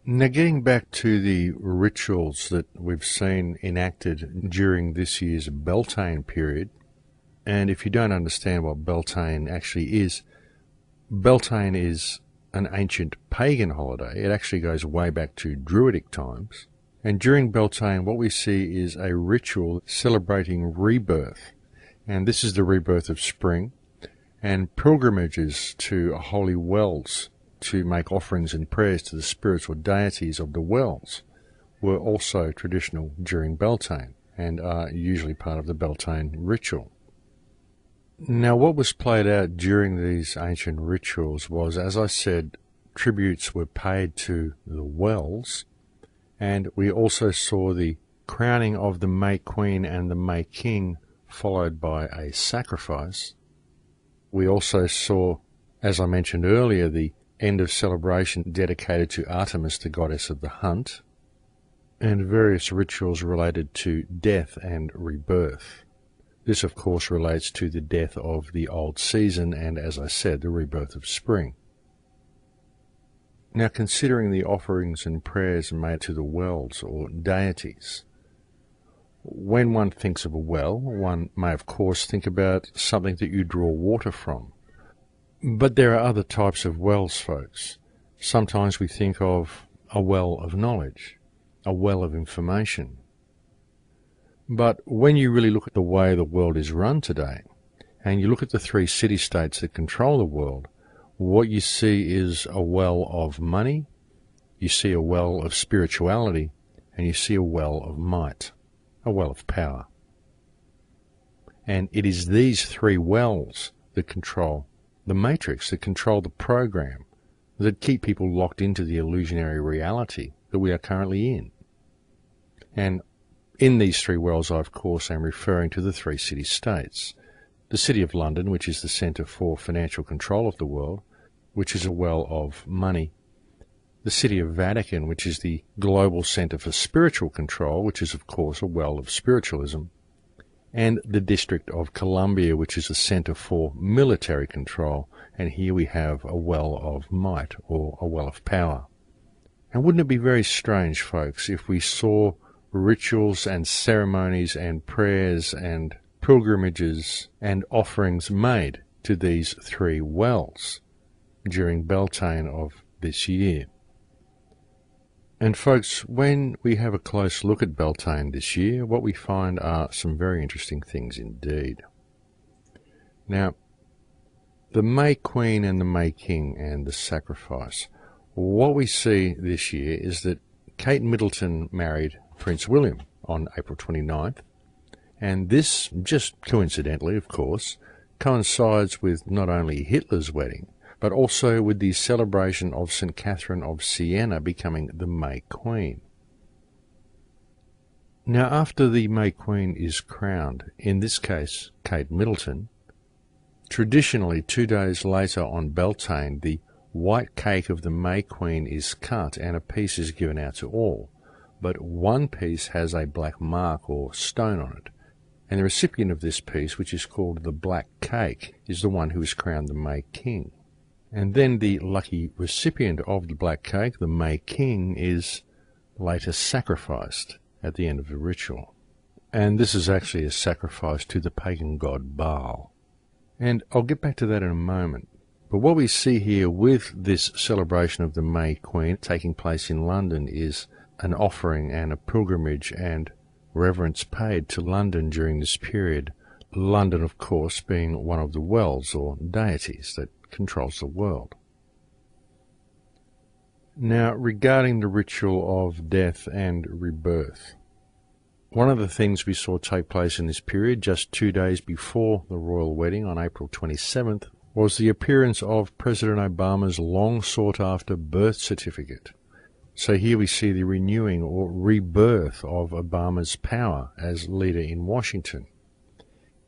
Now, getting back to the rituals that we've seen enacted during this year's Beltane period, and if you don't understand what Beltane actually is, Beltane is an ancient pagan holiday. It actually goes way back to Druidic times. And during Beltane, what we see is a ritual celebrating rebirth. And this is the rebirth of spring, and pilgrimages to holy wells to make offerings and prayers to the spiritual deities of the wells were also traditional during Beltane and are usually part of the Beltane ritual. Now, what was played out during these ancient rituals was, as I said, tributes were paid to the wells, and we also saw the crowning of the May Queen and the May King, followed by a sacrifice. We also saw, as I mentioned earlier, the end of celebration dedicated to Artemis, the goddess of the hunt, and various rituals related to death and rebirth. This, of course, relates to the death of the old season and, as I said, the rebirth of spring. Now, considering the offerings and prayers made to the wells or deities, when one thinks of a well, one may, of course, think about something that you draw water from. But there are other types of wells, folks. Sometimes we think of a well of knowledge, a well of information. But when you really look at the way the world is run today, and you look at the three city-states that control the world, what you see is a well of money, you see a well of spirituality, and you see a well of might, a well of power. And it is these three wells that control the matrix, that control the program, that keep people locked into the illusionary reality that we are currently in. And in these three wells, I, of course, am referring to the three city-states. The City of London, which is the centre for financial control of the world, which is a well of money. The City of Vatican, which is the global centre for spiritual control, which is, of course, a well of spiritualism. And the District of Columbia, which is a centre for military control, and here we have a well of might, or a well of power. And wouldn't it be very strange, folks, if we saw rituals and ceremonies and prayers and pilgrimages and offerings made to these three wells during Beltane of this year? And folks, when we have a close look at Beltane this year, what we find are some very interesting things indeed. Now, the May Queen and the May King and the sacrifice. What we see this year is that Kate Middleton married Prince William on April 29th, and this, just coincidentally of course, coincides with not only Hitler's wedding, but also with the celebration of St. Catherine of Siena becoming the May Queen. Now, after the May Queen is crowned, in this case Kate Middleton, traditionally 2 days later on Beltane, the white cake of the May Queen is cut and a piece is given out to all, but one piece has a black mark or stone on it, and the recipient of this piece, which is called the black cake, is the one who is crowned the May King. And then the lucky recipient of the black cake, the May King, is later sacrificed at the end of the ritual. And this is actually a sacrifice to the pagan god Baal. And I'll get back to that in a moment. But what we see here with this celebration of the May Queen taking place in London is an offering and a pilgrimage and reverence paid to London during this period. London, of course, being one of the wells or deities that controls the world. Now, regarding the ritual of death and rebirth, one of the things we saw take place in this period, just 2 days before the royal wedding on April 27th, was the appearance of President Obama's long-sought-after birth certificate. So here we see the renewing or rebirth of Obama's power as leader in Washington.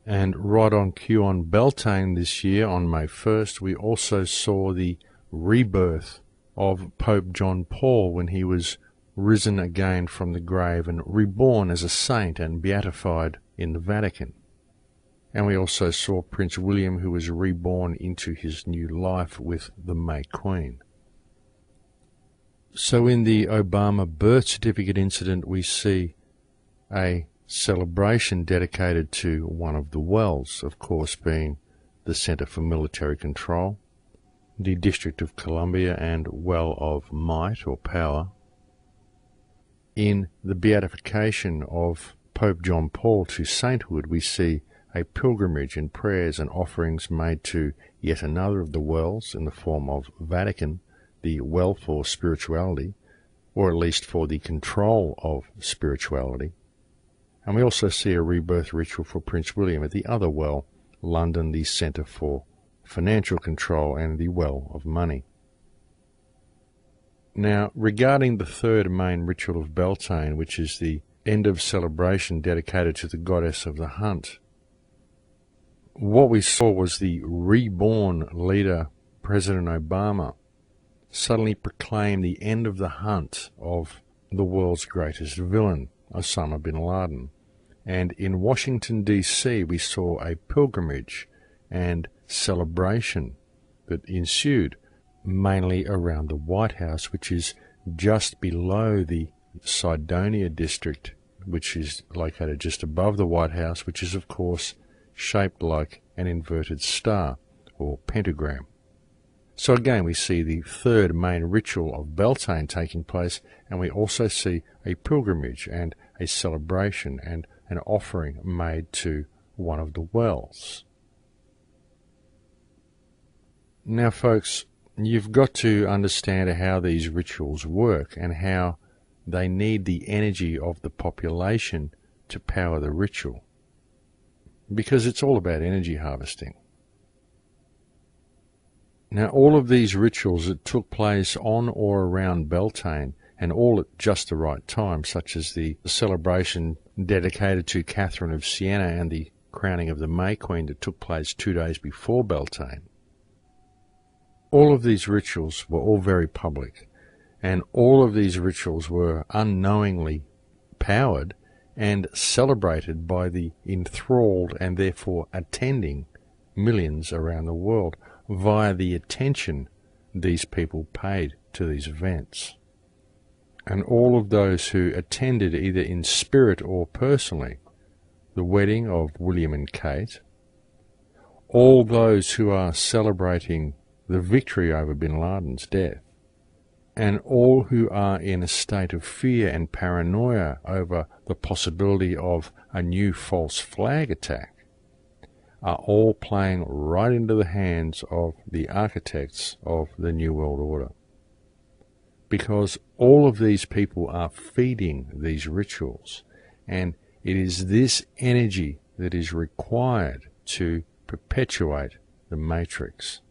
And right on cue on Beltane this year, on May 1st, we also saw the rebirth of Pope John Paul when he was risen again from the grave and reborn as a saint and beatified in the Vatican. And we also saw Prince William, who was reborn into his new life with the May Queen. So in the Obama birth certificate incident, we see a celebration dedicated to one of the wells, of course being the Center for Military Control, the District of Columbia and Well of Might or Power. In the beatification of Pope John Paul to sainthood, we see a pilgrimage and prayers and offerings made to yet another of the wells in the form of Vatican, the well for spirituality, or at least for the control of spirituality. And we also see a rebirth ritual for Prince William at the other well, London, the Centre for Financial Control and the Well of Money. Now, regarding the third main ritual of Beltane, which is the end of celebration dedicated to the goddess of the hunt, what we saw was the reborn leader, President Obama, suddenly proclaim the end of the hunt of the world's greatest villain, Osama bin Laden. And in Washington, D.C., we saw a pilgrimage and celebration that ensued, mainly around the White House, which is just below the Cydonia district, which is located just above the White House, which is, of course, shaped like an inverted star or pentagram. So again, we see the third main ritual of Beltane taking place, and we also see a pilgrimage and a celebration and an offering made to one of the wells. Now, folks, you've got to understand how these rituals work and how they need the energy of the population to power the ritual, because it's all about energy harvesting. Now, all of these rituals that took place on or around Beltane, and all at just the right time, such as the celebration dedicated to Catherine of Siena and the crowning of the May Queen that took place 2 days before Beltane, all of these rituals were all very public, and all of these rituals were unknowingly powered and celebrated by the enthralled and therefore attending millions around the world via the attention these people paid to these events. And all of those who attended either in spirit or personally the wedding of William and Kate, all those who are celebrating the victory over bin Laden's death, and all who are in a state of fear and paranoia over the possibility of a new false flag attack, are all playing right into the hands of the architects of the New World Order. Because all of these people are feeding these rituals, and it is this energy that is required to perpetuate the matrix.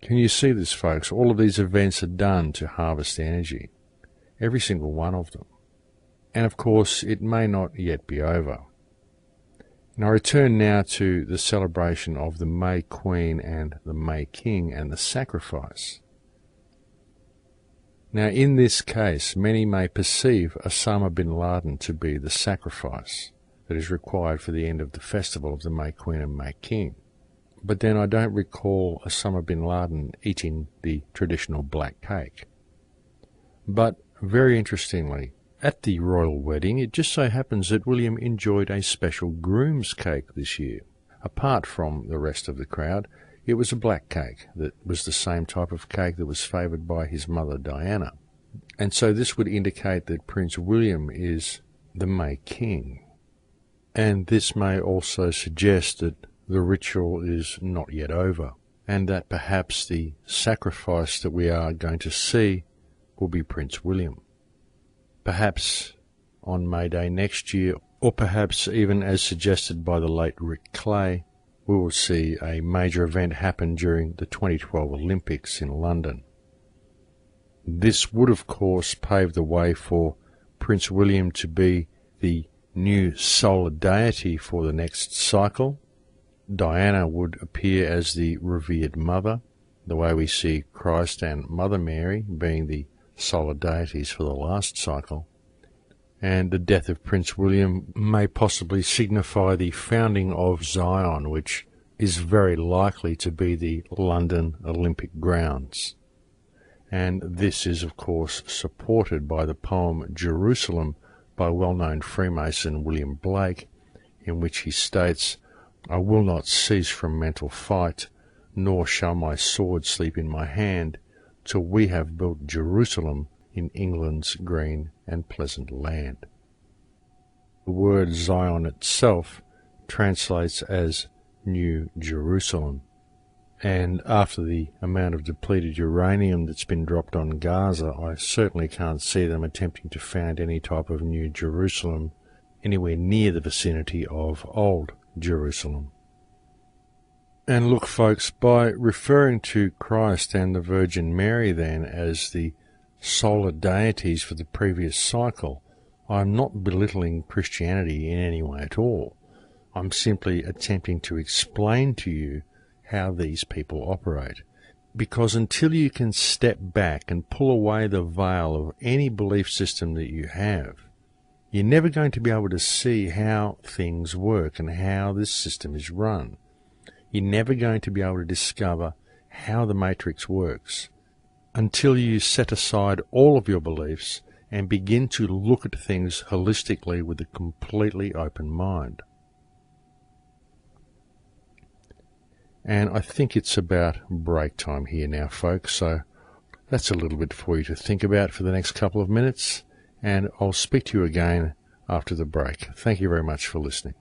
Can you see this, folks? All of these events are done to harvest energy, every single one of them. And of course, it may not yet be over. And I return now to the celebration of the May Queen and the May King and the sacrifice. Now, in this case, many may perceive Osama bin Laden to be the sacrifice that is required for the end of the festival of the May Queen and May King. But then I don't recall Osama bin Laden eating the traditional black cake. But very interestingly, at the royal wedding, it just so happens that William enjoyed a special groom's cake this year. Apart from the rest of the crowd, it was a black cake that was the same type of cake that was favoured by his mother Diana. And so this would indicate that Prince William is the May King. And this may also suggest that the ritual is not yet over, and that perhaps the sacrifice that we are going to see will be Prince William. Perhaps on May Day next year, or perhaps even as suggested by the late Rick Clay, we will see a major event happen during the 2012 Olympics in London. This would, of course, pave the way for Prince William to be the new solar deity for the next cycle. Diana would appear as the revered mother, the way we see Christ and Mother Mary being the solar deities for the last cycle. And the death of Prince William may possibly signify the founding of Zion, which is very likely to be the London Olympic grounds. and this is of course supported by the poem Jerusalem by well-known Freemason William Blake, in which he states, "I will not cease from mental fight, nor shall my sword sleep in my hand, till we have built Jerusalem in England's green and pleasant land." The word Zion itself translates as New Jerusalem, and after the amount of depleted uranium that's been dropped on Gaza, I certainly can't see them attempting to found any type of New Jerusalem anywhere near the vicinity of Old Jerusalem. And look, folks, by referring to Christ and the Virgin Mary then as the solar deities for the previous cycle, I'm not belittling Christianity in any way at all. I'm simply attempting to explain to you how these people operate. Because until you can step back and pull away the veil of any belief system that you have, you're never going to be able to see how things work and how this system is run. You're never going to be able to discover how the matrix works until you set aside all of your beliefs and begin to look at things holistically with a completely open mind. And I think it's about break time here now, folks, so that's a little bit for you to think about for the next couple of minutes, and I'll speak to you again after the break. Thank you very much for listening.